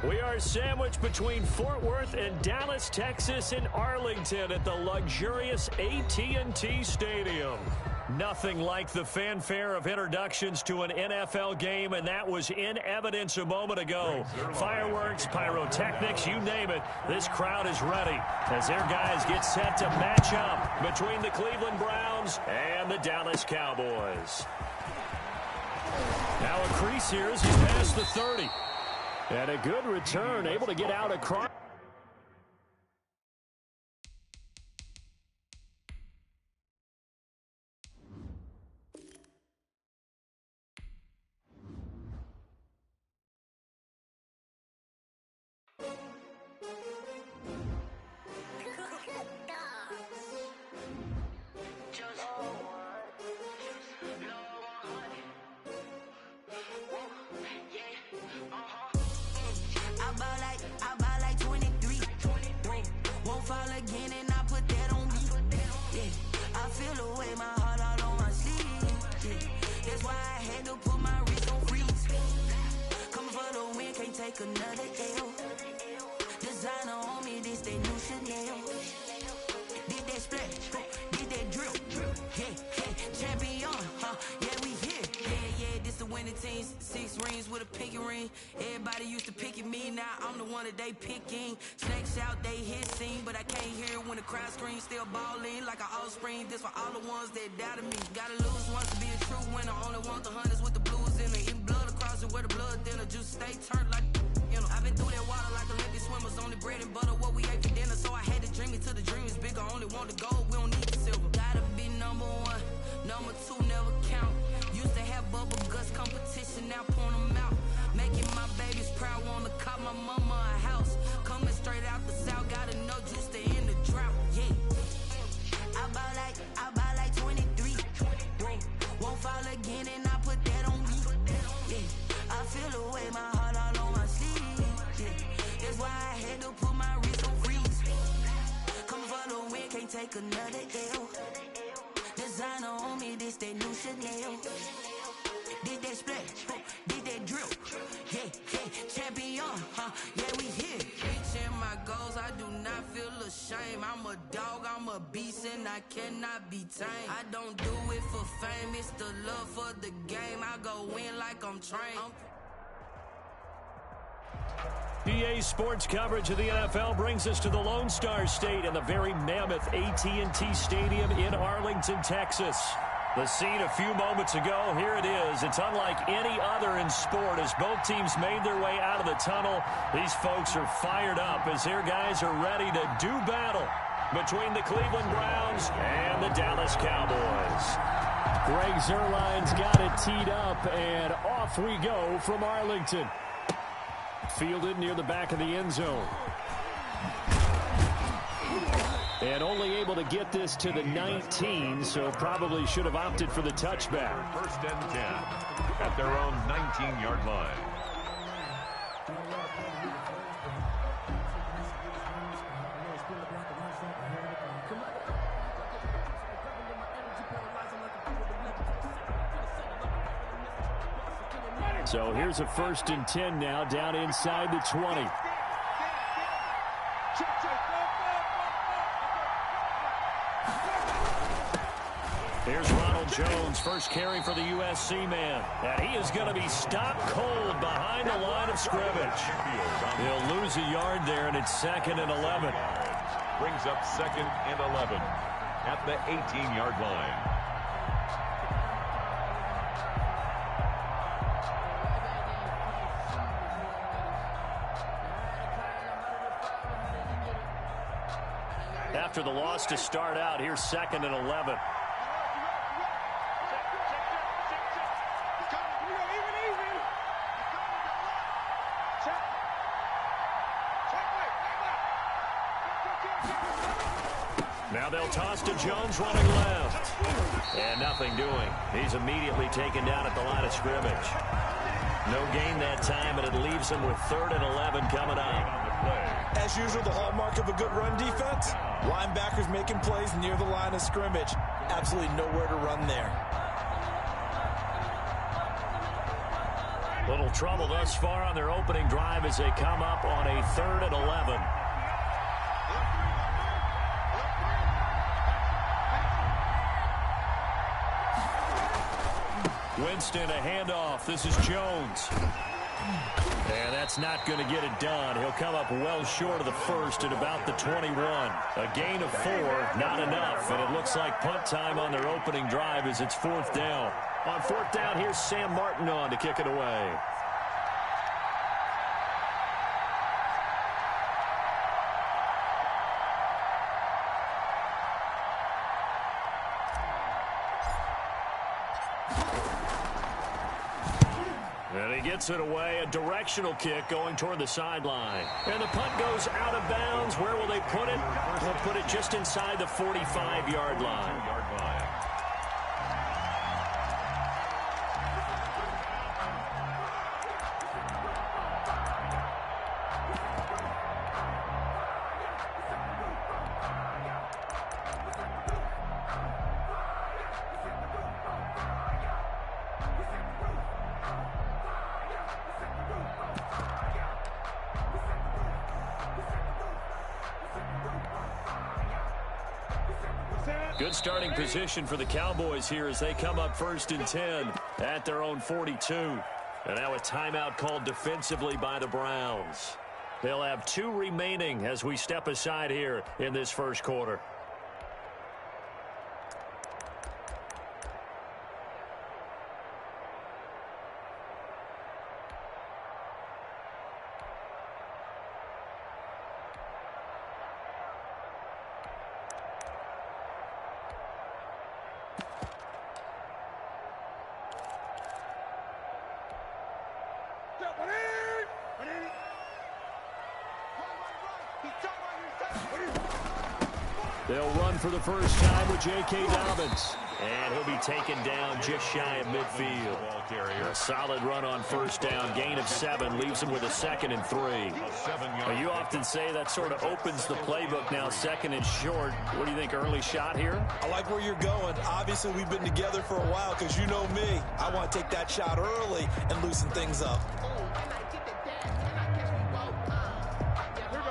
We are sandwiched between Fort Worth and Dallas, Texas, in Arlington at the luxurious AT&T Stadium. Nothing like the fanfare of introductions to an NFL game, and that was in evidence a moment ago. Fireworks, pyrotechnics, you name it, this crowd is ready as their guys get set to match up between the Cleveland Browns and the Dallas Cowboys. Now a crease here as he's past the 30. And a good return, able to get out across. Another L. Designer on me, this they new Chanel. Did that splash, did that drill. Yeah, champion, yeah, we here. Yeah, this the winning team. 6 rings with a pinky ring. Everybody used to pick at me, now I'm the one that they picking. Snakes out, they hissing, but I can't hear when the crowd screams. Still balling like an offspring. This for all the ones that doubted me. Gotta lose once to be a true winner. Only want the hunters with the blues in it. Eating blood across it where the blood thinner. Juice stay turned like. I've been through that water like Olympic swimmers. Only bread and butter, what we ate for dinner. So I had to dream it till the dream is bigger. Only want the gold, we don't need the silver. Gotta be number 1, number 2 never count. Used to have bubble guts competition, now point them out. Making my babies proud, wanna cop my mama a house. Coming straight out the south, gotta know juice to end the drought. Yeah, I buy like 23. Won't fall again and I put that on me. Yeah, I feel the way my heart all on my sleeve. That's why I had to put my wrist on freeze. Coming for the win, can't take another L. Designer on me, this that new Chanel. Did that splash, did that drill. Yeah, champion, yeah, we here. Reaching my goals, I do not feel ashamed. I'm a dog, I'm a beast, and I cannot be tamed. I don't do it for fame, it's the love for the game. I go in like I'm trained. EA Sports coverage of the NFL brings us to the Lone Star State and the very mammoth AT&T Stadium in Arlington, Texas. The scene a few moments ago, here it is. It's unlike any other in sport as both teams made their way out of the tunnel. These folks are fired up as their guys are ready to do battle between the Cleveland Browns and the Dallas Cowboys. Greg Zuerlein's got it teed up, and off we go from Arlington. Fielded near the back of the end zone. And only able to get this to the 19, so probably should have opted for the touchback. 1st and 10 at their own 19-yard line. So here's a 1st and 10 now, down inside the 20. Here's Ronald Jones, first carry for the USC man. And he is going to be stopped cold behind the line of scrimmage. He'll lose a yard there, and it's 2nd and 11. Brings up 2nd and 11 at the 18-yard line. After the loss to start out, here's 2nd and 11. Now they'll toss to Jones running left. And nothing doing. He's immediately taken down at the line of scrimmage. No gain that time, and it leaves him with 3rd and 11 coming up. As usual, the hallmark of a good run defense, linebackers making plays near the line of scrimmage. Absolutely nowhere to run there. Little trouble thus far on their opening drive as they come up on a 3rd and 11. Winston, a handoff. This is Jones. And that's not going to get it done. He'll come up well short of the first at about the 21. A gain of 4, not enough. And it looks like punt time on their opening drive as it's 4th down. On 4th down, here's Sam Martin on to kick it away. And he gets it away, a directional kick going toward the sideline. And the punt goes out of bounds. Where will they put it? They'll put it just inside the 45-yard line. Good starting position for the Cowboys here as they come up 1st and 10 at their own 42. And now a timeout called defensively by the Browns. They'll have 2 remaining as we step aside here in this first quarter. They'll run for the first time with J.K. Dobbins. And he'll be taken down just shy of midfield. A solid run on 1st down. Gain of 7 leaves him with a 2nd and 3. Now, you often say that sort of opens the playbook now, 2nd and short. What do you think, early shot here? I like where you're going. Obviously, we've been together for a while because you know me. I want to take that shot early and loosen things up.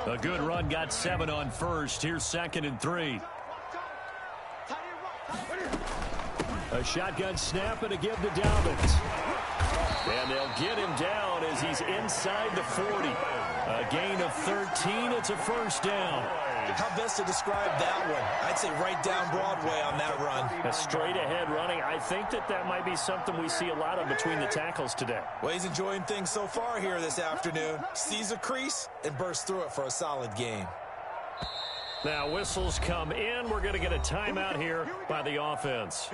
A good run, got 7 on 1st. Here's 2nd and 3. A shotgun snap and a give to Dobbins. And they'll get him down as he's inside the 40. A gain of 13. It's a 1st down. How best to describe that one? I'd say right down Broadway on that run. A straight ahead running. I think that might be something we see a lot of between the tackles today. Well, he's enjoying things so far here this afternoon. Sees a crease and bursts through it for a solid game. Now whistles come in. We're going to get a timeout here by the offense.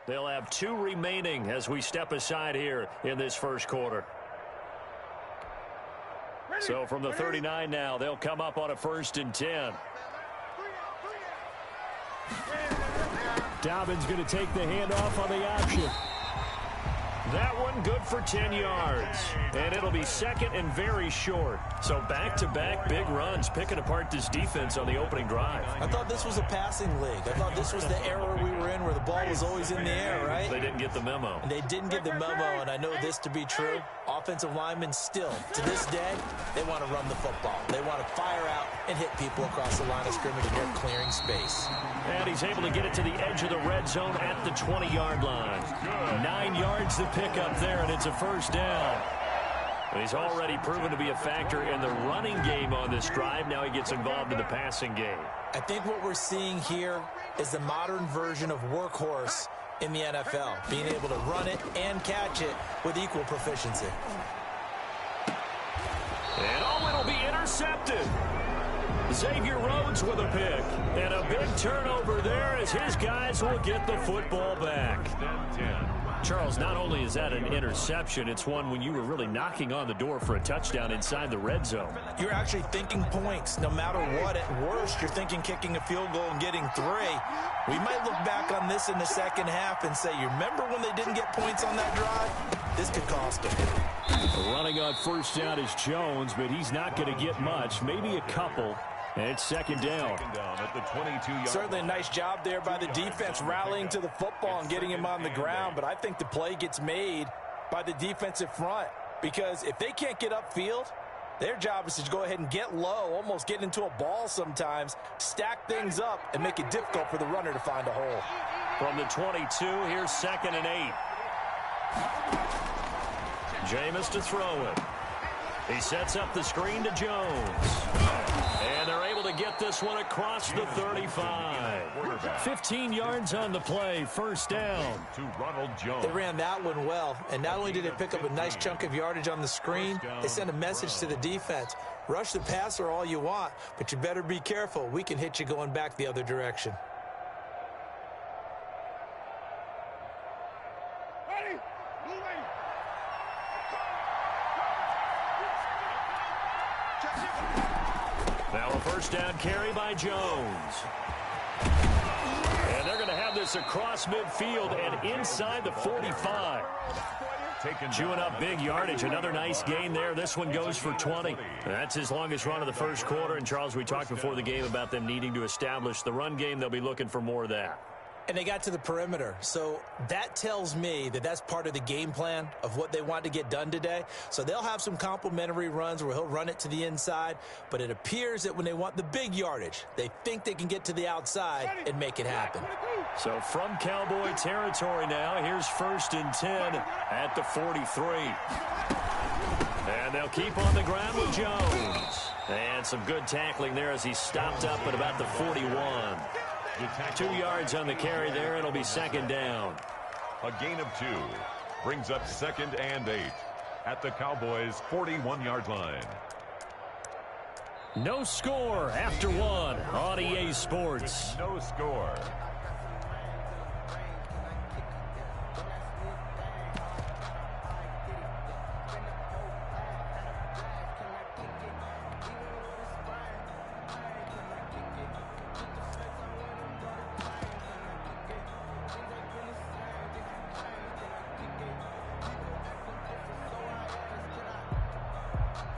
They'll have 2 remaining as we step aside here in this first quarter. So from the 39 now, they'll come up on a 1st and 10. Dobbins going to take the handoff on the option. That one good for 10 yards. And it'll be 2nd and very short. So back-to-back big runs picking apart this defense on the opening drive. I thought this was a passing league. I thought this was the era we were in where the ball was always in the air, right? They didn't get the memo. And they didn't get the memo, and I know this to be true. Offensive linemen still, to this day, they want to run the football. They want to fire out and hit people across the line of scrimmage, and they're clearing space. And he's able to get it to the edge of the red zone at the 20-yard line. 9 yards to pick up there, and it's a 1st down. And he's already proven to be a factor in the running game on this drive. Now he gets involved in the passing game. I think what we're seeing here is the modern version of workhorse in the NFL, being able to run it and catch it with equal proficiency. And it'll be intercepted. Xavier Rhodes with a pick. And a big turnover there as his guys will get the football back. Charles, not only is that an interception, it's one when you were really knocking on the door for a touchdown inside the red zone. You're actually thinking points no matter what. At worst, you're thinking kicking a field goal and getting 3. We might look back on this in the second half and say, you remember when they didn't get points on that drive? This could cost them. Running on first down is Jones, but he's not going to get much, maybe a couple. And it's second down. At the 22-yard Certainly a nice job there by the defense rallying to the football and getting him on the ground, but I think the play gets made by the defensive front because if they can't get upfield, their job is to go ahead and get low, almost get into a ball sometimes, stack things up, and make it difficult for the runner to find a hole. From the 22, here's 2nd and 8. Jameis to throw it. He sets up the screen to Jones. And they're able to get this one across the 35. 15 yards on the play, first down. To Ronald Jones. They ran that one well, and not only did it pick up a nice chunk of yardage on the screen, they sent a message to the defense. Rush the passer all you want, but you better be careful. We can hit you going back the other direction. Now a first down carry by Jones. And they're going to have this across midfield and inside the 45. Chewing up big yardage. Another nice gain there. This one goes for 20. That's his longest run of the first quarter. And, Charles, we talked before the game about them needing to establish the run game. They'll be looking for more of that. And they got to the perimeter. So that tells me that that's part of the game plan of what they want to get done today. So they'll have some complimentary runs where he'll run it to the inside. But it appears that when they want the big yardage, they think they can get to the outside and make it happen. So from Cowboy territory now, here's 1st and 10 at the 43. And they'll keep on the ground with Jones. And some good tackling there as he stopped up at about the 41. 2 yards on the carry there. It'll be second down. A gain of 2 brings up 2nd and 8 at the Cowboys' 41-yard line. No score after 1 on EA Sports. No score.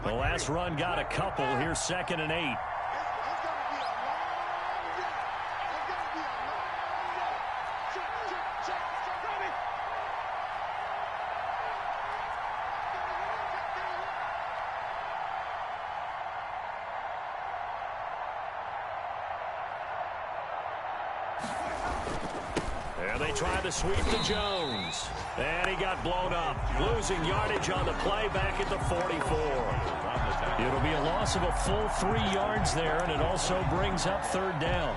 The last run got a couple. Here's 2nd and 8. And they try the sweep to Jones. And he got blown up. Losing yardage on the play back at the 44. It'll be a loss of a full 3 yards there, and it also brings up 3rd down.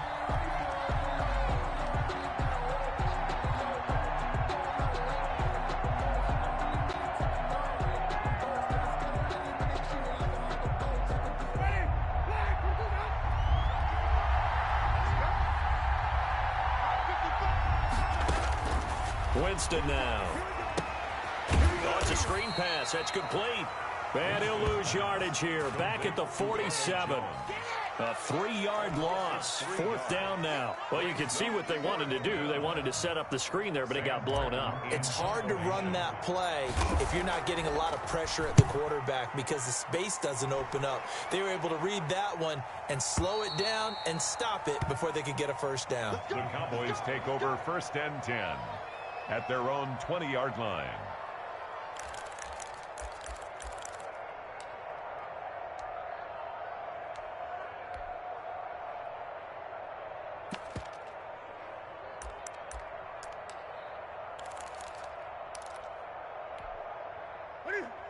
Winston now. Oh, it's a screen pass. That's complete. And he'll lose yardage here. Back at the 47. A 3-yard loss. 4th down now. Well, you can see what they wanted to do. They wanted to set up the screen there, but it got blown up. It's hard to run that play if you're not getting a lot of pressure at the quarterback because the space doesn't open up. They were able to read that one and slow it down and stop it before they could get a first down. The Cowboys take over 1st and 10 at their own 20-yard line.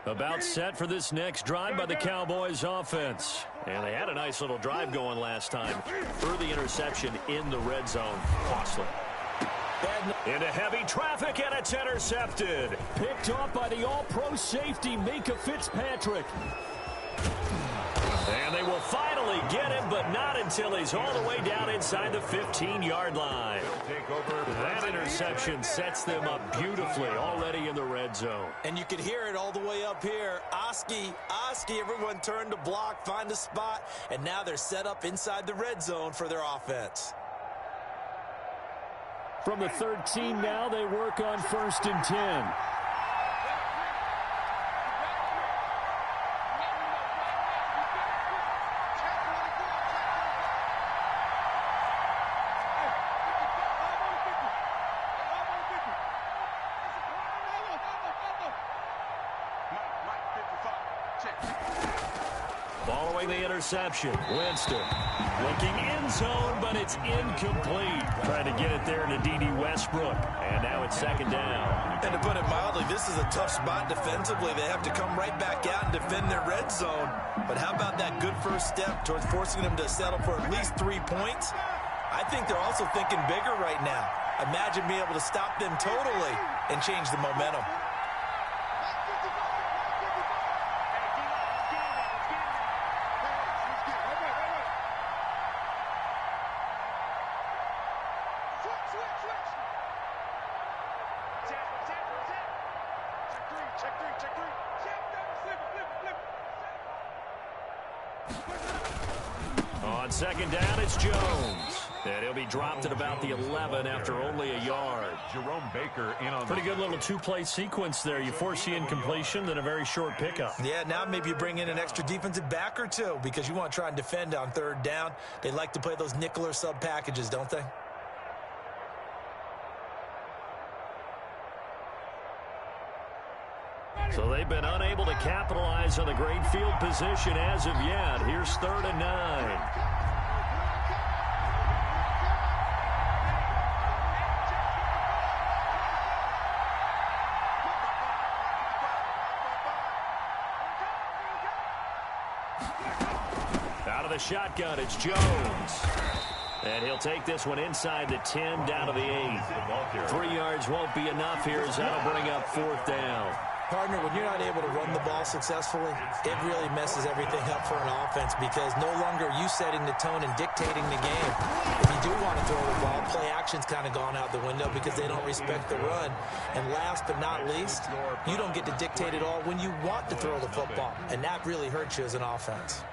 About set for this next drive by the Cowboys offense. And they had a nice little drive going last time. Through the interception in the red zone. Costly. Into heavy traffic, and it's intercepted. Picked off by the all-pro safety, Minka Fitzpatrick. And they will finally get him, but not until he's all the way down inside the 15-yard line. That interception sets them up beautifully already in the red zone. And you could hear it all the way up here. Oski, everyone turned to block, find a spot, and now they're set up inside the red zone for their offense. From the 13 now, they work on 1st and 10. Following the interception, Winston looking end zone, but it's incomplete. Trying to get it there to D.D. Westbrook, and now it's 2nd down. And to put it mildly, this is a tough spot defensively. They have to come right back out and defend their red zone. But how about that good first step towards forcing them to settle for at least 3 points? I think they're also thinking bigger right now. Imagine being able to stop them totally and change the momentum. On 2nd down, it's Jones. And he'll be dropped at about the 11 after only a yard. Jerome Baker in on Pretty good little two-play sequence there. You force the incompletion, then a very short pickup. Yeah, now maybe you bring in an extra defensive back or two because you want to try and defend on 3rd down. They like to play those nickel or sub packages, don't they? So they've been unable to capitalize on the great field position as of yet. Here's 3rd and 9. Out of the shotgun, it's Jones. And he'll take this one inside the 10, down to the 8. 3 yards won't be enough here as that'll bring up 4th down. Partner, when you're not able to run the ball successfully, it really messes everything up for an offense because no longer are you setting the tone and dictating the game. If you do want to throw the ball, play action's kind of gone out the window because they don't respect the run. And last but not least, you don't get to dictate it all when you want to throw the football. And that really hurts you as an offense.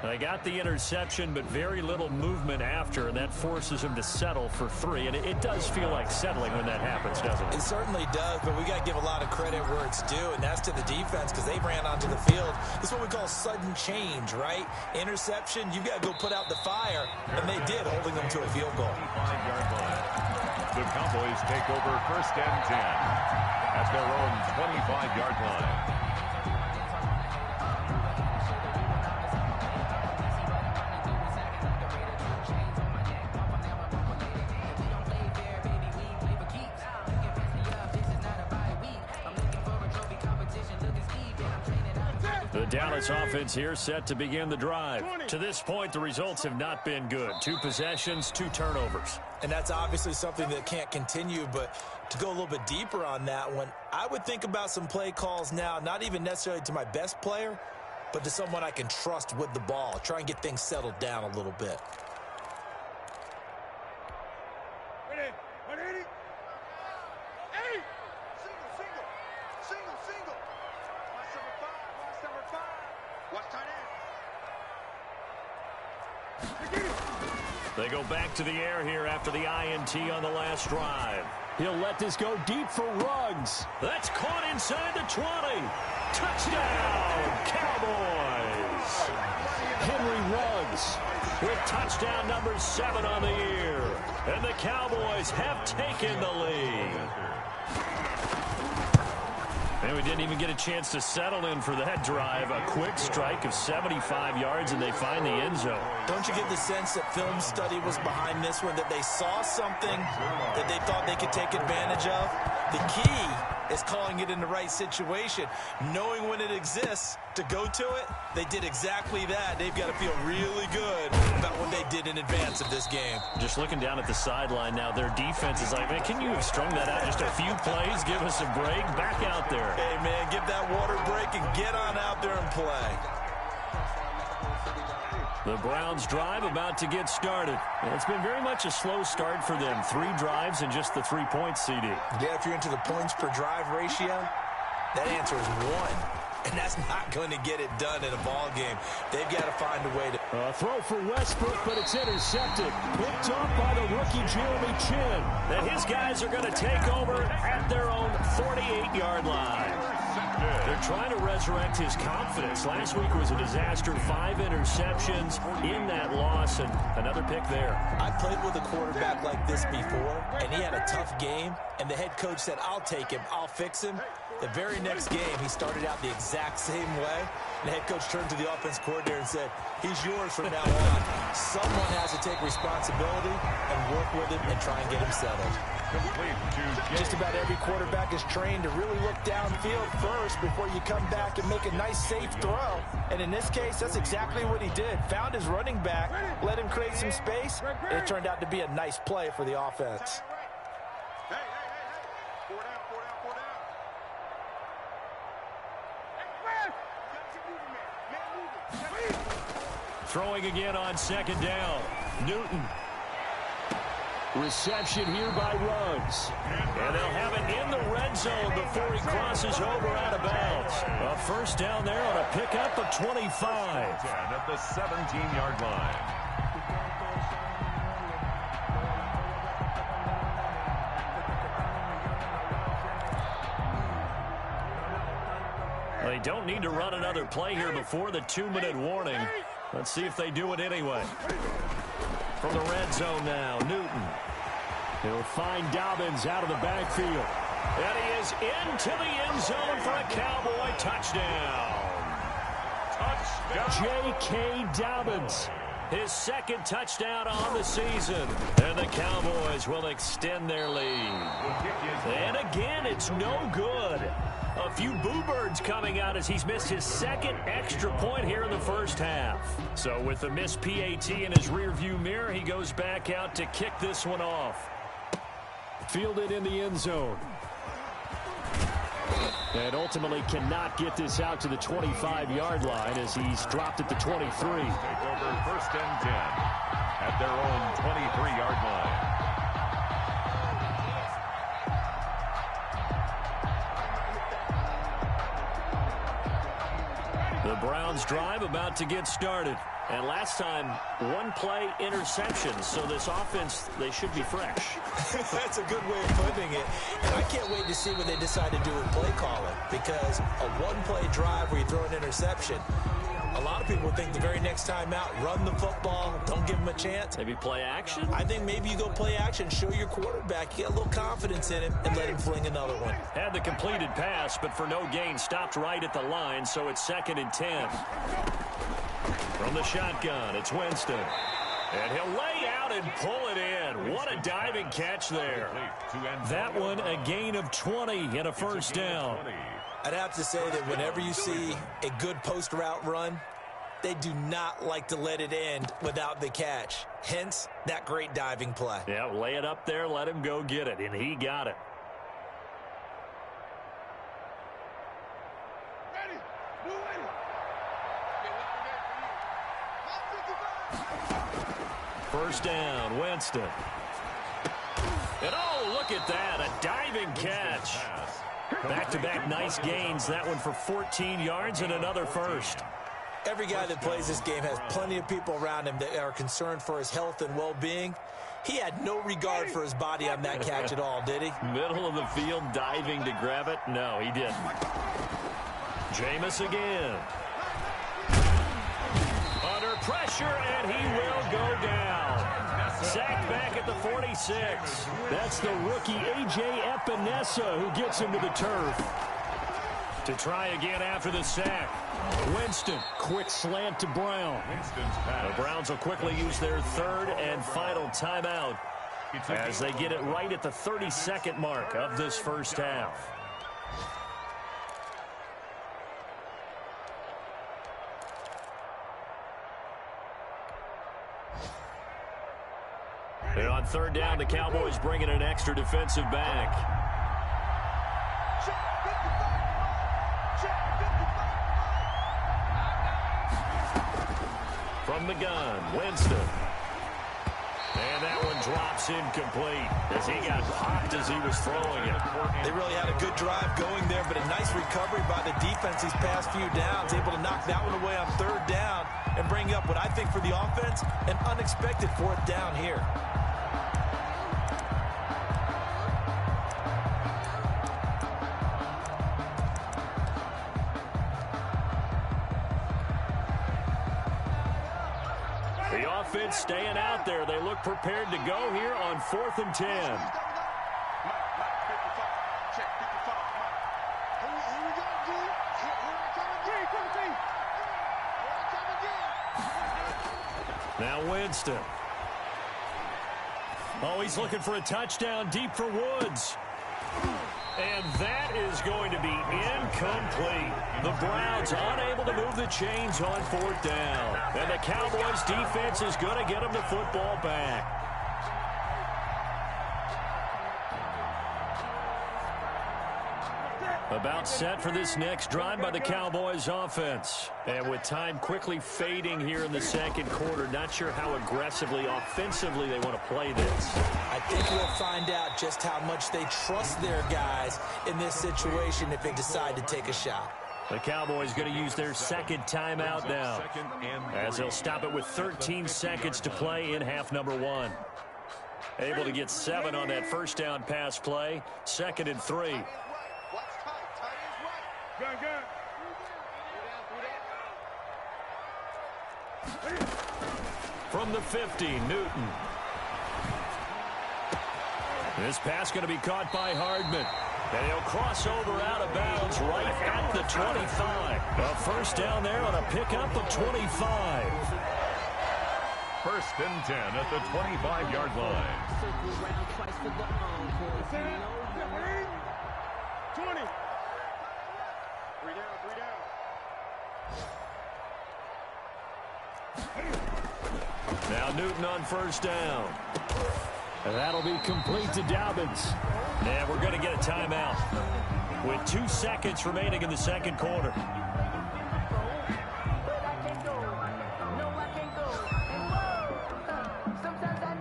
They got the interception, but very little movement after, and that forces him to settle for 3. And it does feel like settling when that happens, doesn't it? It certainly does, but we got to give a lot of credit where it's due, and that's to the defense because they ran onto the field. This is what we call sudden change, right? Interception, you got to go put out the fire, and they did, holding them to a field goal. 5-yard line. The Cowboys take over 1st and 10 at their own 25-yard line. The Dallas offense here set to begin the drive. To this point, the results have not been good. 2 possessions, 2 turnovers. And that's obviously something that can't continue, but to go a little bit deeper on that one, I would think about some play calls now, not even necessarily to my best player, but to someone I can trust with the ball. Try and get things settled down a little bit. They go back to the air here after the INT on the last drive. He'll let this go deep for Ruggs. That's caught inside the 20. Touchdown, Cowboys. Henry Ruggs with touchdown number 7 on the year. And the Cowboys have taken the lead. And we didn't even get a chance to settle in for that drive. A quick strike of 75 yards, and they find the end zone. Don't you get the sense that film study was behind this one, that they saw something that they thought they could take advantage of? The key is calling it in the right situation. Knowing when it exists to go to it, they did exactly that. They've got to feel really good about what they did in advance of this game. Just looking down at the sideline now, their defense is like, man, can you have strung that out just a few plays? Give us a break. Back out there. Hey, man, give that water break and get on out there and play. The Browns drive about to get started. And it's been very much a slow start for them. 3 drives and just the 3 points, CD. Yeah, if you're into the points per drive ratio, that answer is 1. And that's not going to get it done in a ball game. They've got to find a way to... Throw for Westbrook, but it's intercepted. Picked off by the rookie Jeremy Chin. And his guys are going to take over at their own 48-yard line. They're trying to resurrect his confidence. Last week was a disaster. 5 interceptions in that loss, and another pick there. I played with a quarterback like this before, and he had a tough game, and the head coach said, I'll take him, I'll fix him. The very next game, he started out the exact same way. The head coach turned to the offense coordinator and said, he's yours from now on. Someone has to take responsibility and work with him and try and get him settled. Just about every quarterback is trained to really look downfield first before you come back and make a nice, safe throw. And in this case, that's exactly what he did. Found his running back, let him create some space, and it turned out to be a nice play for the offense. Throwing again on 2nd down. Newton. Reception here by Ruggs. And they'll have it in the red zone before he crosses over out of bounds. A first down there on a pickup of 25. At the 17-yard line. They don't need to run another play here before the 2-minute warning. Let's see if they do it anyway. From the red zone now, Newton. He'll find Dobbins out of the backfield. And he is into the end zone for a Cowboy touchdown. J.K. Dobbins. His 2nd touchdown on the season. And the Cowboys will extend their lead. And again, it's no good. A few boo birds coming out as he's missed his 2nd extra point here in the first half. So with the missed PAT in his rearview mirror, he goes back out to kick this one off. Fielded in the end zone. And ultimately cannot get this out to the 25-yard line as he's dropped at the 23. Take over 1st and 10 at their own 23-yard line. The Browns drive about to get started. And last time, 1-play interception. So this offense, they should be fresh. That's a good way of putting it. And I can't wait to see what they decide to do with play calling. Because a 1-play drive where you throw an interception, a lot of people think the very next time out, run the football, don't give him a chance. Maybe play action? I think maybe you go play action, show your quarterback, get a little confidence in him, and let him fling another one. Had the completed pass, but for no gain, stopped right at the line, so it's 2nd and 10. From the shotgun, it's Winston. And he'll lay out and pull it in. What a diving catch there. That one, a gain of 20 and a first down. I'd have to say that whenever you see a good post route run, they do not like to let it end without the catch. Hence, that great diving play. Yeah, lay it up there, let him go get it, and he got it. First down, Winston. And oh, look at that, a diving catch. Back-to-back nice gains, that one for 14 yards and another first. Every guy that plays this game has plenty of people around him that are concerned for his health and well-being. He had no regard for his body on that catch at all, did he? Middle of the field, diving to grab it. No, he didn't. Jameis again. Under pressure, and he will go down. Sacked back at the 46. That's the rookie A.J. Epinesa who gets him to the turf. To try again after the sack. Winston, quick slant to Brown. The Browns will quickly use their 3rd and final timeout as they get it right at the 32nd mark of this first half. And on 3rd down, the Cowboys bring in an extra defensive back. From the gun, Winston. And that one drops incomplete as he got popped as he was throwing it. They really had a good drive going there, but a nice recovery by the defense these past few downs, able to knock that one away on third down and bring up what I think for the offense, an unexpected fourth down here. The offense staying out there. They look prepared to go here on 4th and 10. Now Winston. Oh, he's looking for a touchdown deep for Woods. And that is going to be incomplete. The Browns unable to move the chains on 4th down. And the Cowboys defense is going to get them the football back. About set for this next drive by the Cowboys offense. And with time quickly fading here in the second quarter, not sure how aggressively, offensively they want to play this. I think we'll find out just how much they trust their guys in this situation if they decide to take a shot. The Cowboys going to use their second timeout now, as they'll stop it with 13 seconds to play in half number 1. Able to get 7 on that first down pass play. 2nd and 3. From the 50, Newton. This pass going to be caught by Hardman. And he'll cross over out of bounds right at the 25. A first down there on a pickup of 25. 1st and 10 at the 25-yard line. 20. Now Newton on first down. And that'll be complete to Dobbins. And we're going to get a timeout with 2 seconds remaining in the second quarter.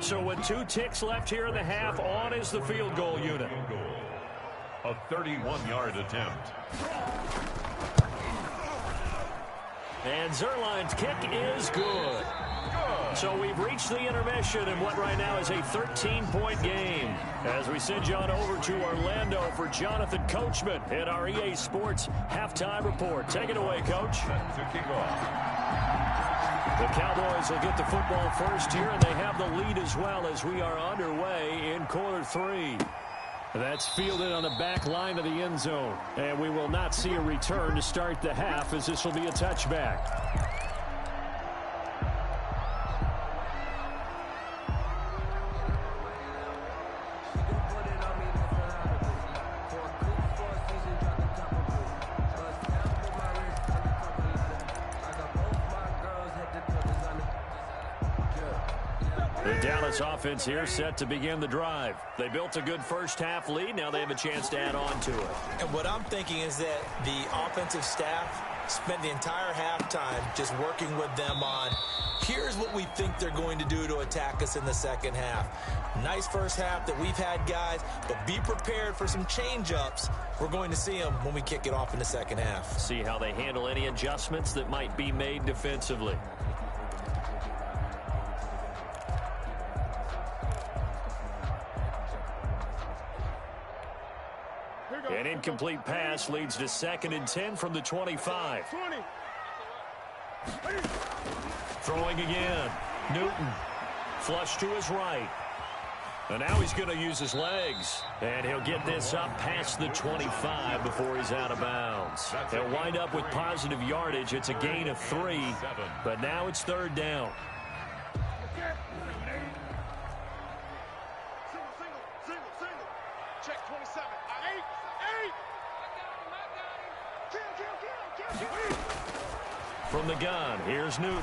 So with 2 ticks left here in the half, on is the field goal unit. A 31-yard attempt. And Zerline's kick is good. So we've reached the intermission in what right now is a 13-point game. As we send you on over to Orlando for Jonathan Coachman in our EA Sports halftime report. Take it away, Coach. To kick off. The Cowboys will get the football first here, and they have the lead as well as we are underway in quarter 3. That's fielded on the back line of the end zone. And we will not see a return to start the half, as this will be a touchback. The Dallas offense here set to begin the drive. They built a good first half lead. Now they have a chance to add on to it. And what I'm thinking is that the offensive staff spent the entire halftime just working with them on, here's what we think they're going to do to attack us in the second half. Nice first half that we've had, guys, but be prepared for some change-ups. We're going to see them when we kick it off in the second half. See how they handle any adjustments that might be made defensively. An incomplete pass leads to 2nd and 10 from the 25. 20. Throwing again. Newton. Flush to his right. And now he's going to use his legs. And he'll get this up past the 25 before he's out of bounds. He'll wind up with positive yardage. It's a gain of 3. But now it's 3rd down. Check 27. 8. From the gun, here's Newton.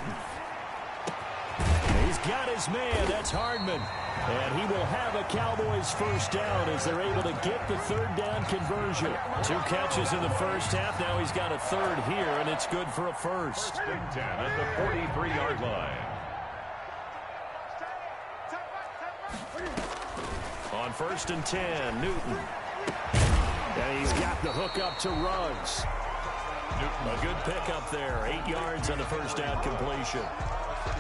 He's He's got his man. That's Hardman. And he will have a Cowboys first down as they're able to get the third down conversion. 2 catches in the first half. Now he's got a third here, and it's good for a first. 1st and 10 at the 43-yard line. On 1st and 10, Newton. And he's got the hook up to Ruggs. Newton, a good pickup there. 8 yards on the first down completion.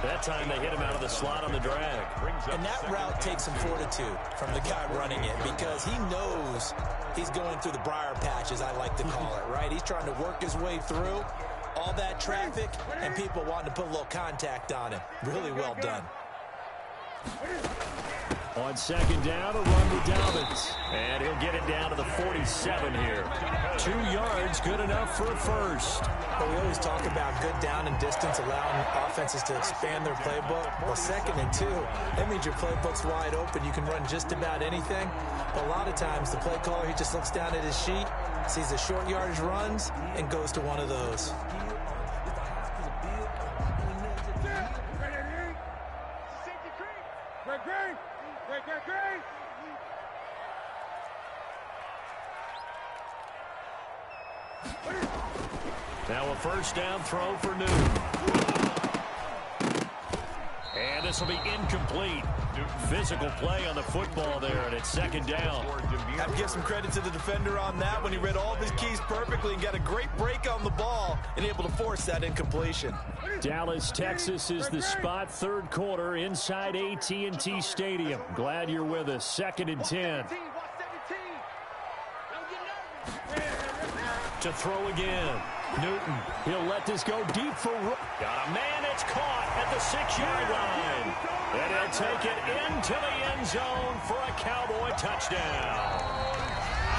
That time they hit him out of the slot on the drag. And that route takes some fortitude from the guy running it because he knows he's going through the briar patch, as I like to call it, right? He's trying to work his way through all that traffic and people wanting to put a little contact on him. Really well done. On 2nd down, a run to Dobbins. And he'll get it down to the 47 here. 2 yards, good enough for a first. Well, we always talk about good down and distance, allowing offenses to expand their playbook. Well, 2nd and 2, that means your playbook's wide open. You can run just about anything. But a lot of times, the play caller, he just looks down at his sheet, sees the short yardage runs, and goes to one of those. Now a first down throw for Newton. And this will be incomplete. Physical play on the football there, and it's 2nd down. I'd give some credit to the defender on that when he read all of his keys perfectly and got a great break on the ball and able to force that incompletion. Dallas, Texas is the spot. 3rd quarter inside AT&T Stadium. Glad you're with us. 2nd and 10. To throw again. Newton, he'll let this go deep for... Got a man, it's caught at the 6-yard line. And he'll take it into the end zone for a Cowboy touchdown.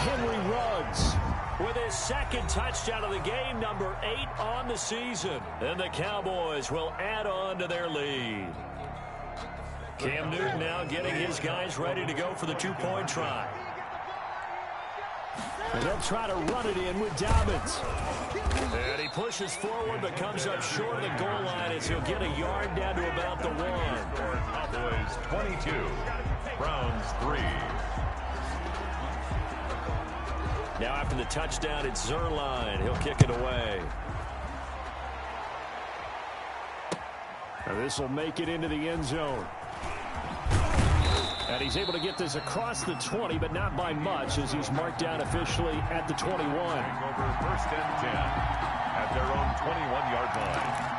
Henry Ruggs with his 2nd touchdown of the game, number 8 on the season. And the Cowboys will add on to their lead. Cam Newton now getting his guys ready to go for the 2-point try. And they'll try to run it in with Dobbins. And he pushes forward but comes up short of the goal line as he'll get a yard down to about the 1. Cowboys 22, Browns 3. Now after the touchdown, it's Zerline. He'll kick it away. Now this will make it into the end zone. And he's able to get this across the 20, but not by much as he's marked down officially at the 21. Over 1st and 10 at their own 21-yard line.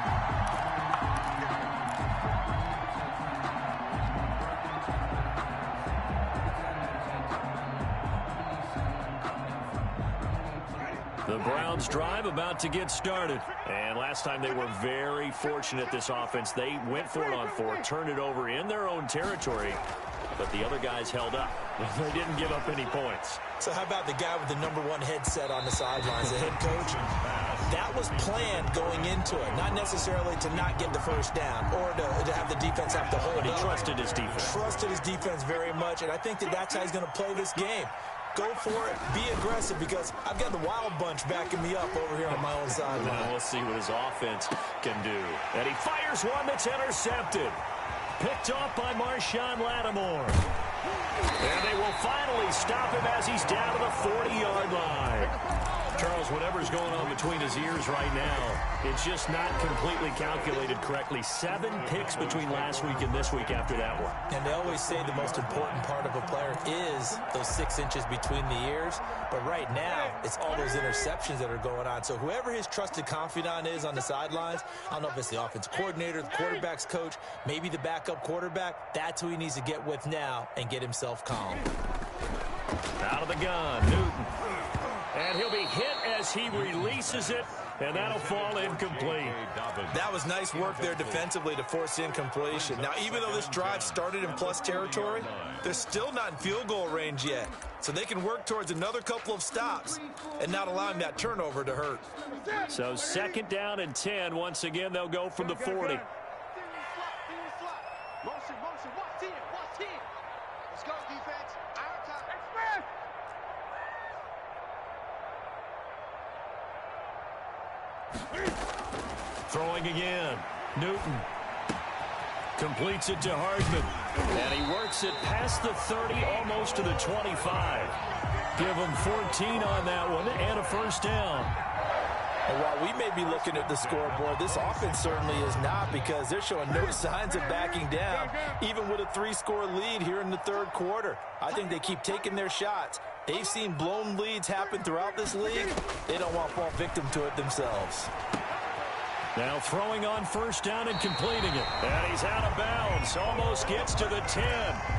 The Browns drive about to get started. And last time they were very fortunate, this offense. They went for it on 4, turned it over in their own territory. But the other guys held up. They didn't give up any points. So how about the guy with the number 1 headset on the sidelines, the head coach? That was planned going into it, not necessarily to not get the first down or to have the defense have to hold But he up. trusted his defense. Trusted his defense very much, and I think that's how he's going to play this game. Go for it. Be aggressive because I've got the wild bunch backing me up over here on my own sideline. Well, we'll see what his offense can do. And he fires one that's intercepted. Picked off by Marshawn Lattimore. And they will finally stop him as he's down to the 40-yard line. Charles, whatever's going on between his ears right now, it's just not completely calculated correctly. 7 picks between last week and this week after that one. And they always say the most important part of a player is those 6 inches between the ears. But right now, it's all those interceptions that are going on. So whoever his trusted confidant is on the sidelines, I don't know if it's the offense coordinator, the quarterback's coach, maybe the backup quarterback, that's who he needs to get with now and get himself calm. Out of the gun, Newton. And he'll be hit as he releases it, and that'll fall incomplete. That was nice work there defensively to force incompletion. Now, even though this drive started in plus territory, they're still not in field goal range yet. So they can work towards another couple of stops and not allowing that turnover to hurt. So 2nd down and 10. Once again, they'll go from the 40. Motion, watch 10, watch 10. Let's go, defense. Our time. Express. Throwing again. Newton. Completes it to Hardman. And he works it past the 30, almost to the 25. Give him 14 on that one and a first down. And while we may be looking at the scoreboard, this offense certainly is not, because they're showing no signs of backing down, even with a 3-score lead here in the third quarter. I think they keep taking their shots. They've seen blown leads happen throughout this league. They don't want to fall victim to it themselves. Now throwing on first down and completing it. And he's out of bounds. Almost gets to the 10.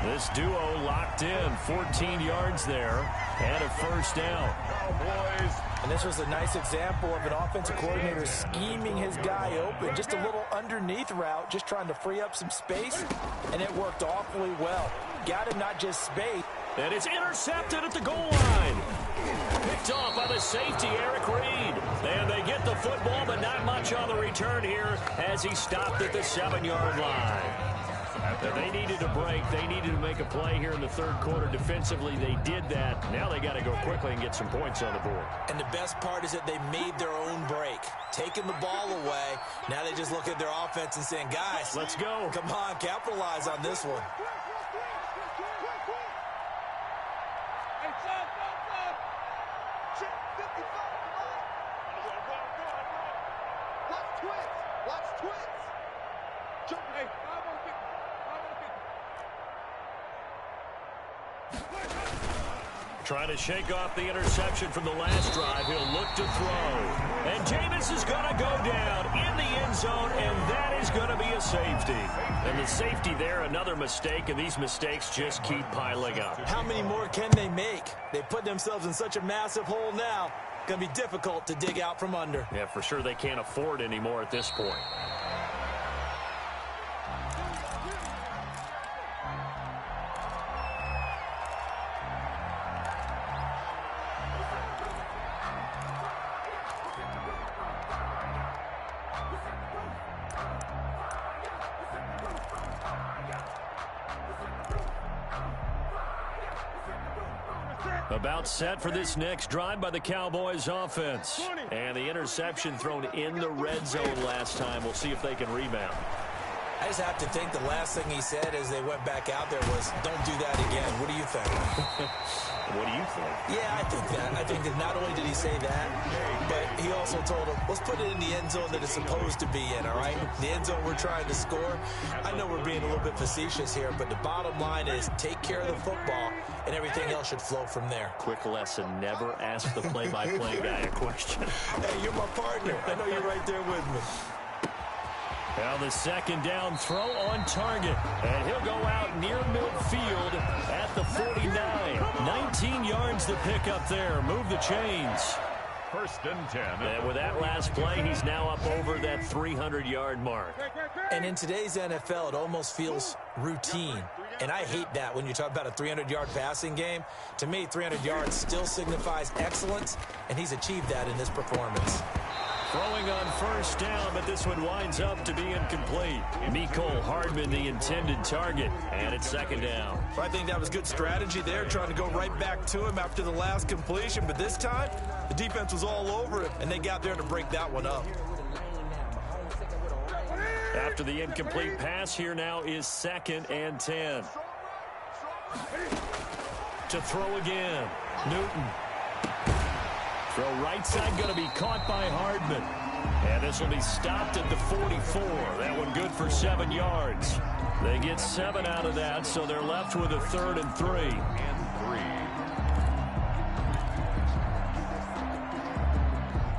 This duo locked in. 14 yards there and a first down. Cowboys. And this was a nice example of an offensive coordinator scheming his guy open. Just a little underneath route, just trying to free up some space. And it worked awfully well. Got him not just space. And it's intercepted at the goal line. Picked off by the safety, Eric Reed. And they get the football, but not much on the return here as he stopped at the 7-yard line. They needed a break. They needed to make a play here in the third quarter. Defensively, they did that. Now they got to go quickly and get some points on the board. And the best part is that they made their own break. Taking the ball away. Now they just look at their offense and saying, guys, let's go. Come on, capitalize on this one. Trying to shake off the interception from the last drive. He'll look to throw. And Jameis is going to go down in the end zone, and that is going to be a safety. And the safety there, another mistake, and these mistakes just keep piling up. How many more can they make? They put themselves in such a massive hole now. Going to be difficult to dig out from under. Yeah, for sure they can't afford anymore at this point. About set for this next drive by the Cowboys offense. And the interception thrown in the red zone last time. We'll see if they can rebound. I just have to think the last thing he said as they went back out there was, don't do that again. What do you think? What do you think? Yeah, I think that. I think that not only did he say that, but he also told him, let's put it in the end zone that it's supposed to be in, all right? The end zone we're trying to score. I know we're being a little bit facetious here, but the bottom line is take care of the football, and everything else should flow from there. Quick lesson, never ask the play-by-play guy a question. Hey, you're my partner. I know you're right there with me. Now the second down throw on target. And he'll go out near midfield at the 49. 19 yards to pick up there. Move the chains. First and 10. And with that last play, he's now up over that 300-yard mark. And in today's NFL, it almost feels routine. And I hate that when you talk about a 300-yard passing game. To me, 300 yards still signifies excellence, and he's achieved that in this performance. Throwing on first down, but this one winds up to be incomplete. Mecole Hardman, the intended target, and it's second down. I think that was good strategy there, trying to go right back to him after the last completion. But this time, the defense was all over it, and they got there to break that one up. After the incomplete pass, here now is 2nd and 10. To throw again, Newton. Throw right side going to be caught by Hardman. And this will be stopped at the 44. That one good for 7 yards. They get 7 out of that, so they're left with a 3rd and 3.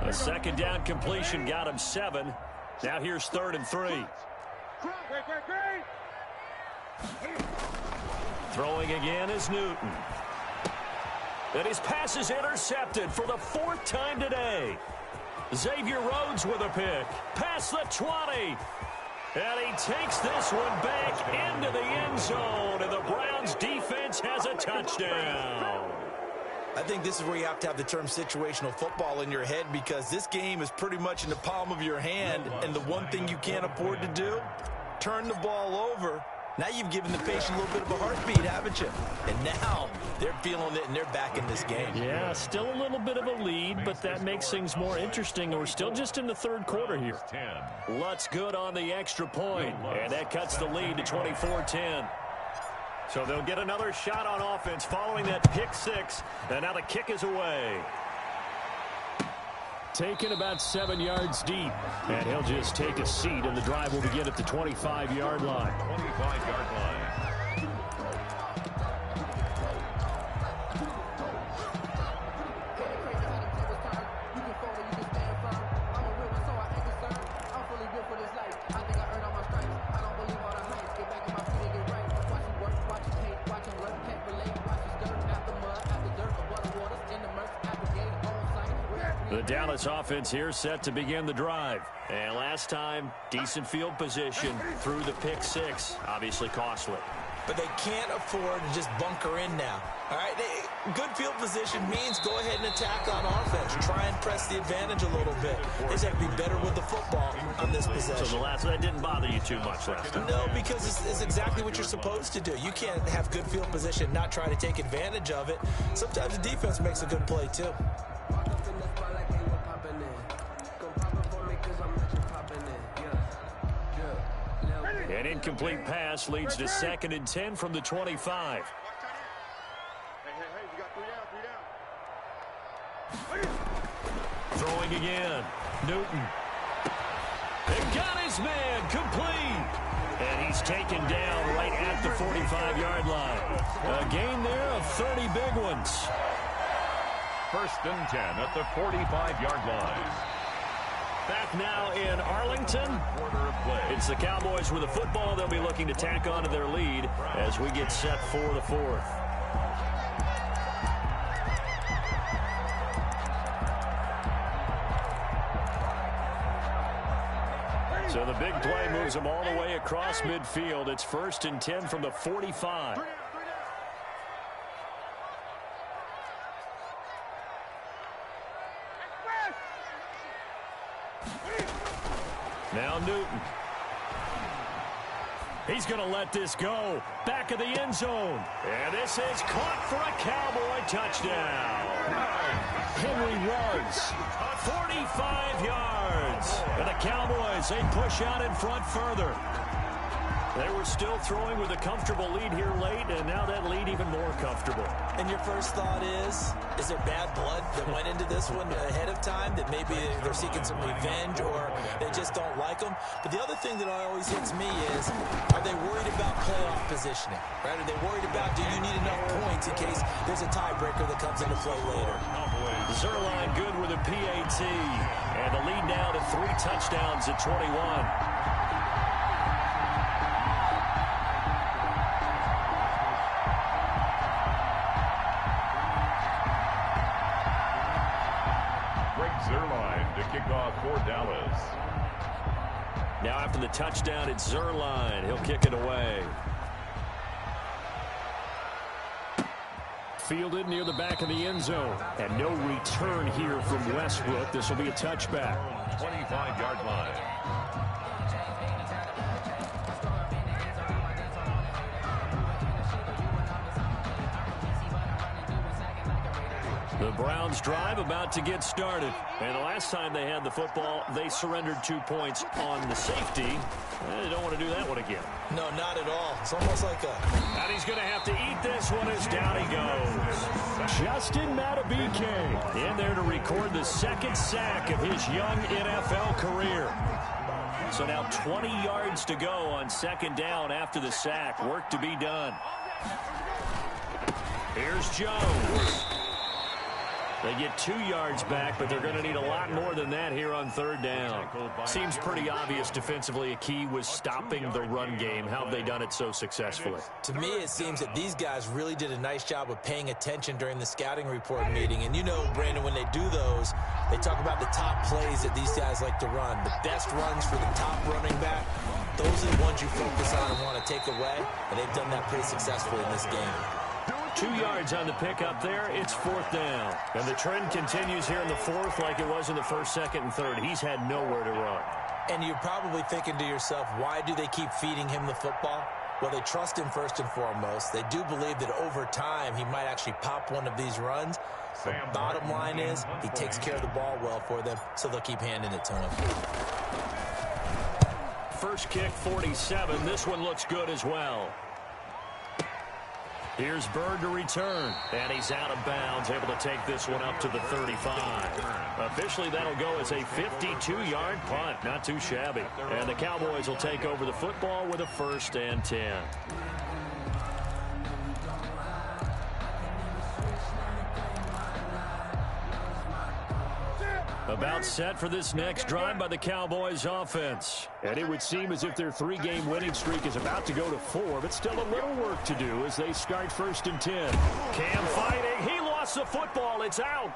A second down completion got him 7. Now here's 3rd and 3. Throwing again is Newton. And his pass is intercepted for the 4th time today. Xavier Rhodes with a pick. Past the 20. And he takes this one back into the end zone. And the Browns defense has a touchdown. I think this is where you have to have the term situational football in your head, because this game is pretty much in the palm of your hand. And the one thing you can't afford to do, turn the ball over Now you've given the patient a little bit of a heartbeat, haven't you? And now they're feeling it and they're back in this game. Yeah, still a little bit of a lead, but that makes things more interesting. We're still just in the third quarter here. Lutz good on the extra point, and that cuts the lead to 24-10. So they'll get another shot on offense following that pick six, and now the kick is away. Taken about 7 yards deep, and he'll just take a seat, and the drive will begin at the 25-yard line. 25-yard line. The Dallas offense here set to begin the drive. And last time, decent field position through the pick six. Obviously costly. But they can't afford to just bunker in now. All right, good field position means go ahead and attack on offense. Try and press the advantage a little bit. They just have to be better with the football on this possession. So that didn't bother you too much last time? No, because it's exactly what you're supposed to do. You can't have good field position, not try to take advantage of it. Sometimes the defense makes a good play, too. An incomplete pass leads to 2nd and 10 from the 25. Hey, you got three down. Throwing again. Newton. They got his man complete. And he's taken down right at the 45-yard line. A gain there of 30 big ones. 1st and 10 at the 45-yard line. Back now in Arlington. It's the Cowboys with the football. They'll be looking to tack on to their lead as we get set for the fourth. So the big play moves them all the way across midfield. It's 1st and 10 from the 45. Now Newton. He's going to let this go. Back of the end zone. And this is caught for a Cowboy touchdown. Henry Ruggs, 45 yards. And the Cowboys, they push out in front further. They were still throwing with a comfortable lead here late, and now that lead even more comfortable. And your first thought is there bad blood that went into this one ahead of time, that maybe they're seeking some revenge or they just don't like them? But the other thing that always hits me is, are they worried about playoff positioning? Right? Are they worried about, do you need enough points in case there's a tiebreaker that comes into play later? Zerline good with a PAT, and the lead now to 3 touchdowns at 21. For Dallas. Now after the touchdown, it's Zerline. He'll kick it away. Fielded near the back of the end zone. And no return here from Westbrook. This will be a touchback. 25-yard line. The Browns drive about to get started. And the last time they had the football, they surrendered 2 points on the safety. They don't want to do that one again. No, not at all. It's almost like a... And he's going to have to eat this one as down he goes. Justin Matabike in there to record the 2nd sack of his young NFL career. So now 20 yards to go on 2nd down after the sack. Work to be done. Here's Jones. They get 2 yards back, but they're going to need a lot more than that here on 3rd down. Seems pretty obvious defensively a key was stopping the run game. How have they done it so successfully? To me, it seems that these guys really did a nice job of paying attention during the scouting report meeting. And you know, Brandon, when they do those, they talk about the top plays that these guys like to run. The best runs for the top running back, those are the ones you focus on and want to take away. And they've done that pretty successfully in this game. 2 yards on the pickup there. It's 4th down. And the trend continues here in the 4th like it was in the 1st, 2nd, and 3rd. He's had nowhere to run. And you're probably thinking to yourself, why do they keep feeding him the football? Well, they trust him first and foremost. They do believe that over time he might actually pop one of these runs. The bottom line is he takes care of the ball well for them, so they'll keep handing it to him. First kick, 47. This one looks good as well. Here's Bird to return, and he's out of bounds, able to take this one up to the 35. Officially, that'll go as a 52-yard punt. Not too shabby. And the Cowboys will take over the football with a 1st and 10. About set for this next drive by the Cowboys offense. And it would seem as if their 3-game winning streak is about to go to 4, but still a little work to do as they start 1st and 10. Cam fighting. He lost the football. It's out.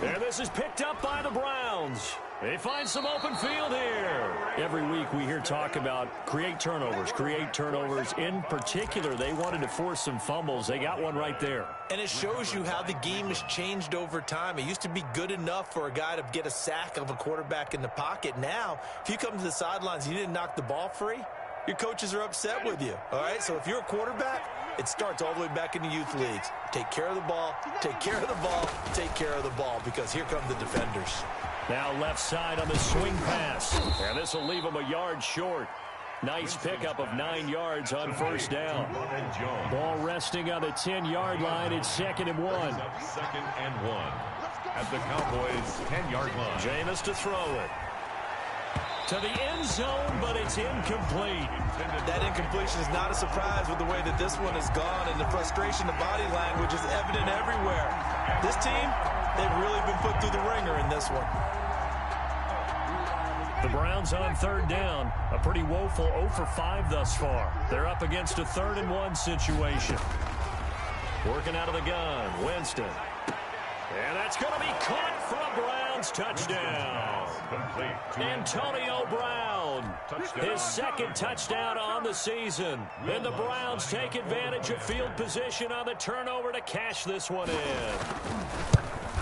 And this is picked up by the Browns. They find some open field here. Every week we hear talk about create turnovers. In particular, they wanted to force some fumbles. They got one right there. And it shows you how the game has changed over time. It used to be good enough for a guy to get a sack of a quarterback in the pocket. Now, if you come to the sidelines and you didn't knock the ball free, your coaches are upset with you. All right, so if you're a quarterback, it starts all the way back in the youth leagues. Take care of the ball, take care of the ball, take care of the ball, because here come the defenders. Now left side on the swing pass. And this will leave him a yard short. Nice pickup of 9 yards on 1st down. Ball resting on the 10-yard line. It's 2nd and 1. 2nd and 1 at the Cowboys' 10-yard line. Jameis to throw it. To the end zone, but it's incomplete. That incompletion is not a surprise with the way that this one has gone, and the frustration, the body language is evident everywhere. This team, they've really been put through the ringer in this one. The Browns on 3rd down. A pretty woeful 0 for 5 thus far. They're up against a 3rd and 1 situation. Working out of the gun, Winston. And that's going to be caught for a Browns touchdown. Antonio Brown, his 2nd touchdown on the season. And the Browns take advantage of field position on the turnover to cash this one in.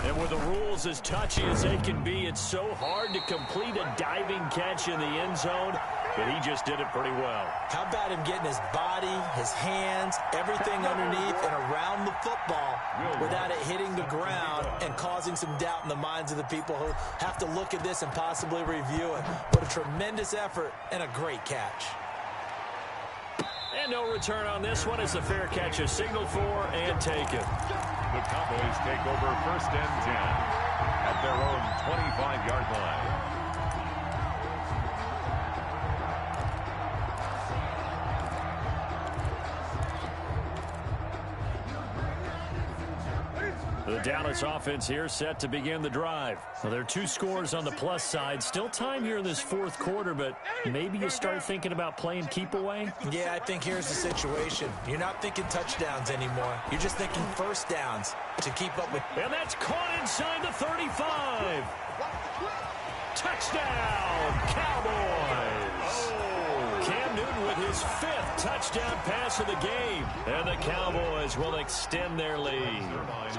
And with the rules as touchy as they can be, it's so hard to complete a diving catch in the end zone, but he just did it pretty well. How about him getting his body, his hands, everything underneath and around the football without it hitting the ground and causing some doubt in the minds of the people who have to look at this and possibly review it. What a tremendous effort and a great catch. And no return on this one as the fair catch is signaled for and taken. The Cowboys take over 1st and 10 at their own 25-yard line. The Dallas offense here set to begin the drive. Well, there are 2 scores on the plus side. Still time here in this 4th quarter, but maybe you start thinking about playing keep away? Yeah, I think here's the situation. You're not thinking touchdowns anymore. You're just thinking 1st downs to keep up with. And that's caught inside the 35. Touchdown, Cowboys. Cam Newton with his 5th touchdown pass of the game. And the Cowboys will extend their lead.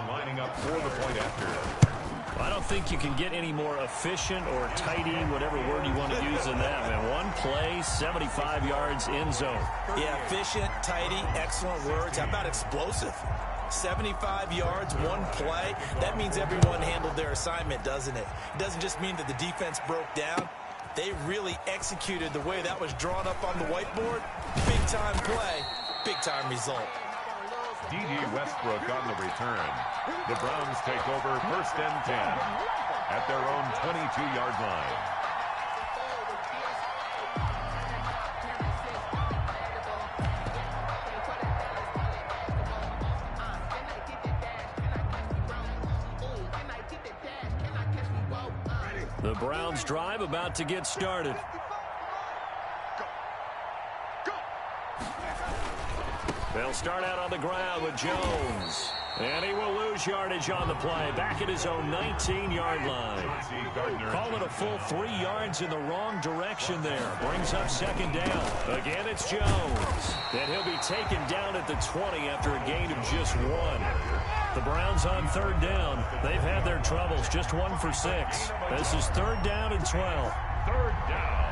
Lining up for the point after. I don't think you can get any more efficient or tidy, whatever word you want to use in that. Man, one play, 75 yards in zone. Yeah, efficient, tidy, excellent words. How about explosive? 75 yards, one play. That means everyone handled their assignment, doesn't it? It doesn't just mean that the defense broke down. They really executed the way that was drawn up on the whiteboard. Big-time play, big-time result. D.D. Westbrook on the return. The Browns take over 1st and 10 at their own 22-yard line. The Browns drive about to get started. They'll start out on the ground with Jones. And he will lose yardage on the play. Back at his own 19-yard line. Call it a full 3 yards in the wrong direction there. Brings up 2nd down. Again, it's Jones. And he'll be taken down at the 20 after a gain of just 1. The Browns on 3rd down. They've had their troubles. Just 1 for 6. This is 3rd down and 12. 3rd down.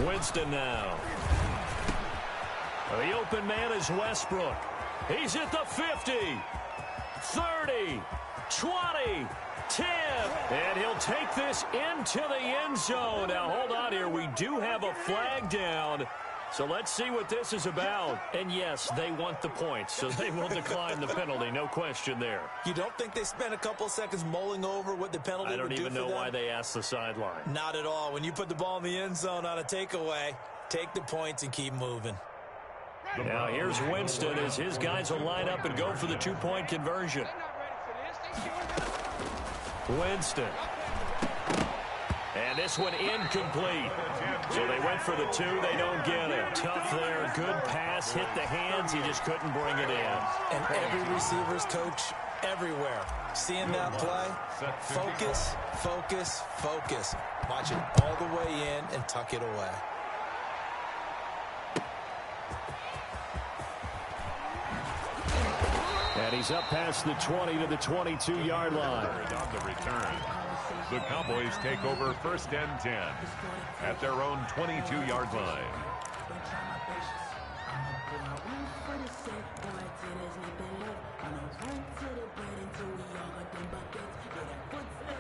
Winston now. The open man is Westbrook. He's at the 50, 30, 20, 10, and he'll take this into the end zone. Now, hold on here. We do have a flag down, so let's see what this is about. And, yes, they want the points, so they will decline the penalty. No question there. You don't think they spent a couple seconds mulling over what the penalty would do for them? I don't even know why they asked the sideline. Not at all. When you put the ball in the end zone on a takeaway, take the points and keep moving. Now here's Winston as his guys will line up and go for the two-point conversion. Winston. And this one incomplete. So they went for the two. They don't get it. Tough there. Good pass. Hit the hands. He just couldn't bring it in. And every receiver's coach everywhere. Seeing that play, focus, focus, focus. Watch it all the way in and tuck it away. And he's up past the 20 to the 22-yard line. On the return, the Cowboys take over 1st and 10 at their own 22-yard line.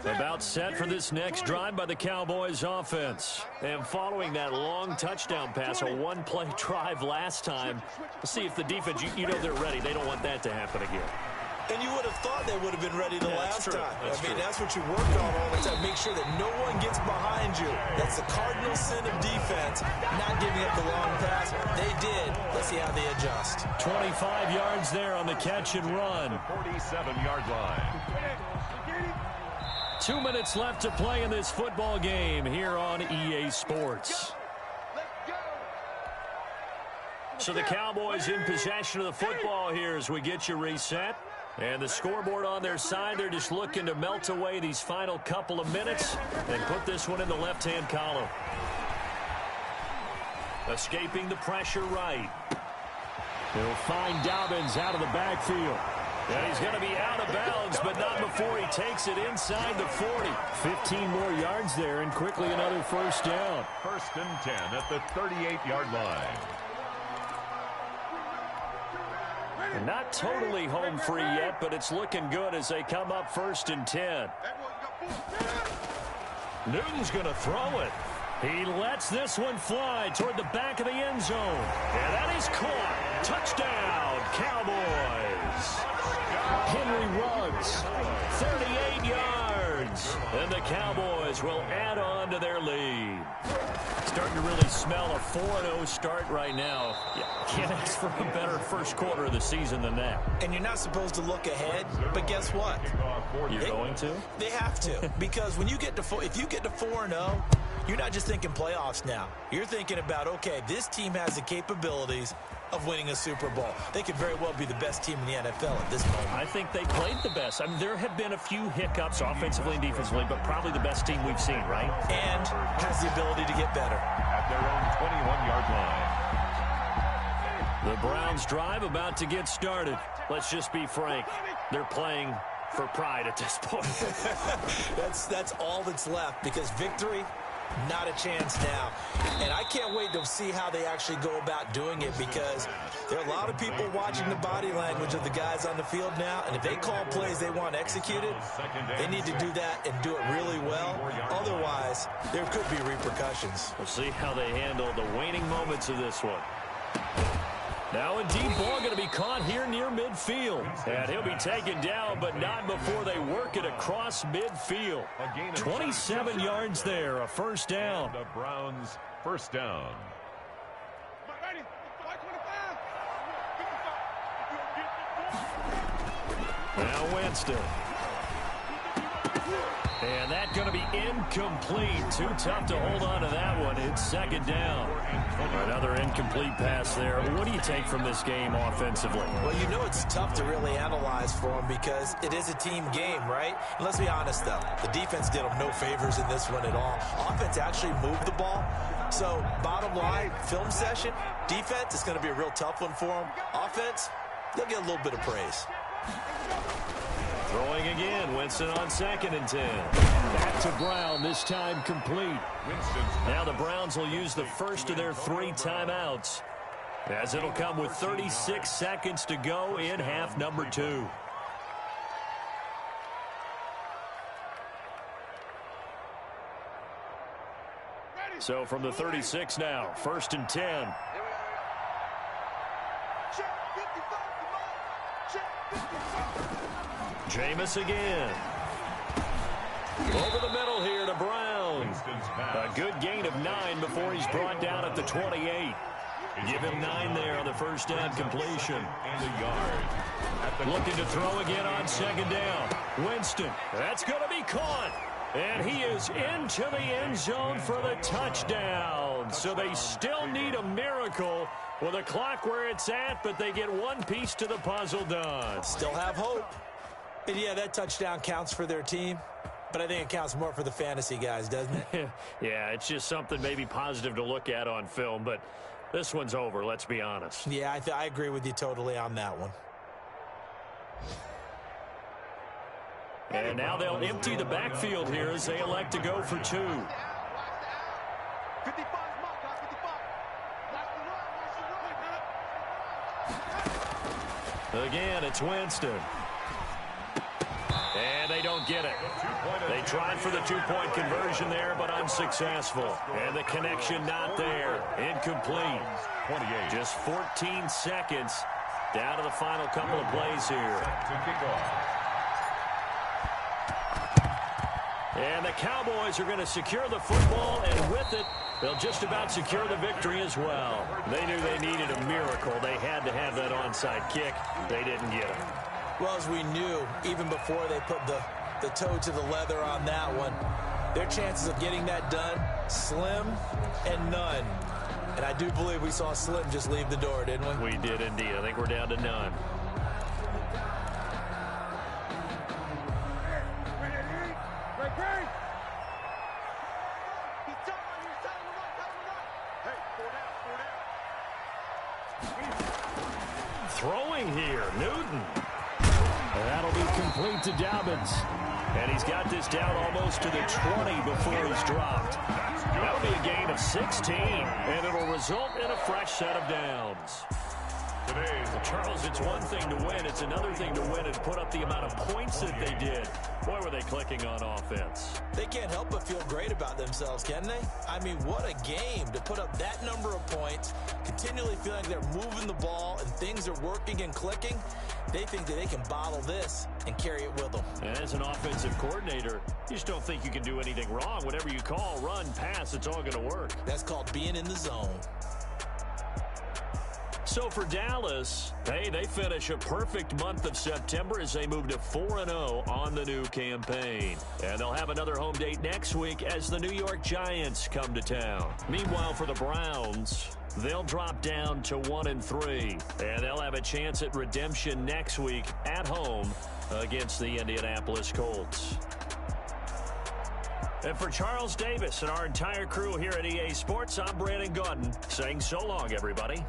About set for this next drive by the Cowboys offense. And following that long touchdown pass, a one-play drive last time, let's see if the defense, you know they're ready. They don't want that to happen again. And you would have thought they would have been ready the last time. That's what you work on all the time. Make sure that no one gets behind you. That's the cardinal sin of defense, not giving up the long pass. They did. Let's see how they adjust. 25 yards there on the catch and run. The 47-yard line. 2 minutes left to play in this football game here on EA Sports. So the Cowboys in possession of the football here as we get you reset. And the scoreboard on their side, they're just looking to melt away these final couple of minutes and put this one in the left-hand column. Escaping the pressure right. He'll find Dobbins out of the backfield. And he's going to be out of bounds, but not before he takes it inside the 40. 15 more yards there, and quickly another first down. 1st and 10 at the 38-yard line. Not totally home free yet, but it's looking good as they come up 1st and 10. Newton's going to throw it. He lets this one fly toward the back of the end zone. And that is caught. Touchdown, Cowboys. Henry Ruggs, 38 yards. And the Cowboys will add on to their lead. Starting to really smell a 4-0 start right now. Can't ask for a better first quarter of the season than that. And you're not supposed to look ahead, but guess what? You're going to? They have to. Because when you get to if you get to 4-0, you're not just thinking playoffs now. You're thinking about, okay, this team has the capabilities of winning a Super Bowl. They could very well be the best team in the NFL at this moment. I think they played the best. I mean, there have been a few hiccups offensively and defensively, but probably the best team we've seen, right? And has the ability to get better. At their own 21-yard line. The Browns drive about to get started. Let's just be frank. They're playing for pride at this point. That's all that's left, because victory, not a chance now. And I can't wait to see how they actually go about doing it, because there are a lot of people watching the body language of the guys on the field now, and if they call plays they want executed, they need to do that and do it really well. Otherwise, there could be repercussions. We'll see how they handle the waning moments of this one. Now a deep ball going to be caught here near midfield. And he'll be taken down, but not before they work it across midfield. 27 yards there, a first down. The Browns' first down. Now Winston. And that's going to be incomplete. Too tough to hold on to that one. It's second down. Another incomplete pass there. What do you take from this game offensively? Well, you know it's tough to really analyze for them because it is a team game, right? And let's be honest, though. The defense did them no favors in this one at all. Offense actually moved the ball. So, bottom line, film session, defense is going to be a real tough one for them. Offense, they'll get a little bit of praise. Throwing again. Winston on 2nd and 10. Back to Brown, this time complete. Now the Browns will use the first of their 3 timeouts, as it'll come with 36 seconds to go in half number 2. So from the 36 now, 1st and 10. Jameis again. Over the middle here to Brown. A good gain of 9 before he's brought down at the 28. Give him 9 there on the first down completion. Looking to throw again on 2nd down. Winston, that's going to be caught. And he is into the end zone for the touchdown. So they still need a miracle with the clock where it's at, but they get one piece to the puzzle done. Still have hope. And yeah, that touchdown counts for their team, but I think it counts more for the fantasy guys, doesn't it? Yeah, it's just something maybe positive to look at on film, but this one's over, let's be honest. Yeah, I agree with you totally on that one. And now they'll empty the backfield here as they elect to go for 2. Again, it's Winston. And they don't get it. They tried for the 2-point conversion there, but unsuccessful. And the connection not there. Incomplete. 28. Just 14 seconds down to the final couple of plays here. And the Cowboys are going to secure the football, and with it, they'll just about secure the victory as well. They knew they needed a miracle. They had to have that onside kick. They didn't get it. Well, as we knew, even before they put the toe to the leather on that one, their chances of getting that done, slim and none. And I do believe we saw Slim just leave the door, didn't we? We did indeed. I think we're down to none. Throwing here, Newton. That'll be complete to Dobbins. And he's got this down almost to the 20 before he's dropped. That'll be a gain of 16, and it'll result in a fresh set of downs. Charles, it's one thing to win. It's another thing to win and put up the amount of points that they did. Boy, were they clicking on offense. They can't help but feel great about themselves, can they? I mean, what a game to put up that number of points, continually feeling like they're moving the ball and things are working and clicking. They think that they can bottle this and carry it with them. And as an offensive coordinator, you just don't think you can do anything wrong. Whatever you call, run, pass, it's all going to work. That's called being in the zone. So for Dallas, hey, they finish a perfect month of September as they move to 4-0 on the new campaign. And they'll have another home date next week as the New York Giants come to town. Meanwhile, for the Browns, they'll drop down to 1-3. And they'll have a chance at redemption next week at home against the Indianapolis Colts. And for Charles Davis and our entire crew here at EA Sports, I'm Brandon Gaudin saying so long, everybody.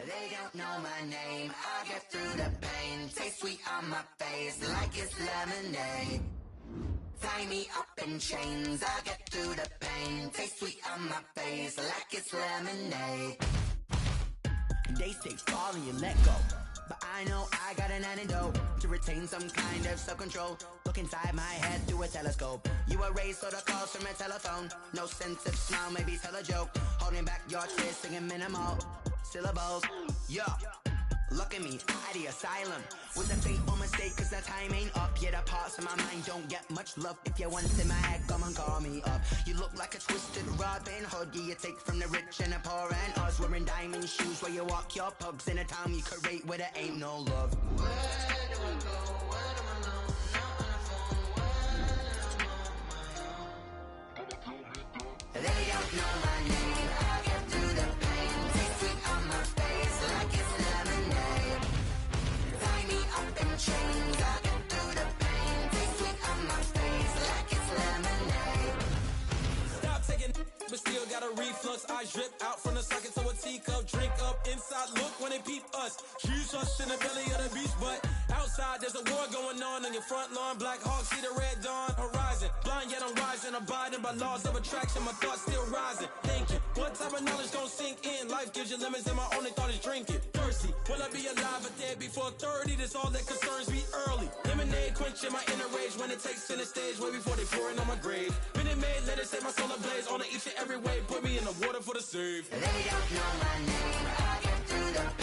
They don't know my name, I get through the pain. Taste sweet on my face like it's lemonade. Tie me up in chains, I get through the pain. Taste sweet on my face like it's lemonade. They say fall and you let go, but I know I got an antidote to retain some kind of self-control. Look inside my head through a telescope. You erase all the calls from a telephone. No sense of smile, maybe tell a joke. Holding back your tears, singing minimal syllables. Yo, look at me, out the asylum. Was a fate or mistake, cause the time ain't up. Yeah, the parts of my mind don't get much love. If you once in my head, come and call me up. You look like a twisted Robin Hood. Yeah, you take from the rich and the poor and us. Wearing diamond shoes where you walk your pugs in a town you create where there ain't no love. Where do I go? Where am I alone? Not on the phone. When I'm on my own. They don't know my name. I get through the pain. Taste sweet on my face like it's lemonade. Tie me up in chains. I get through the pain. Taste sweet on my face like it's lemonade. Stop taking but still got a reflux. I drip out from the socket to a teacup. Drink up inside, look when they peep us. Shoes us in the belly of the beast, but outside there's a war going on your front lawn. Black Hawk, see the red dawn horizon. Blind yet I'm rising, abiding by laws of attraction. My thoughts still rising, thinking what type of knowledge gon' sink in? Life gives you lemons and my only thought is drinking. Thirsty, will I be alive or dead before 30? That's all that concerns me early. Lemonade quenching my inner rage when it takes center stage way before they pouring on my grave. Minute Maid, let it set my soul ablaze on each and every way. Put me in the water for the save. They don't know my name. I get through the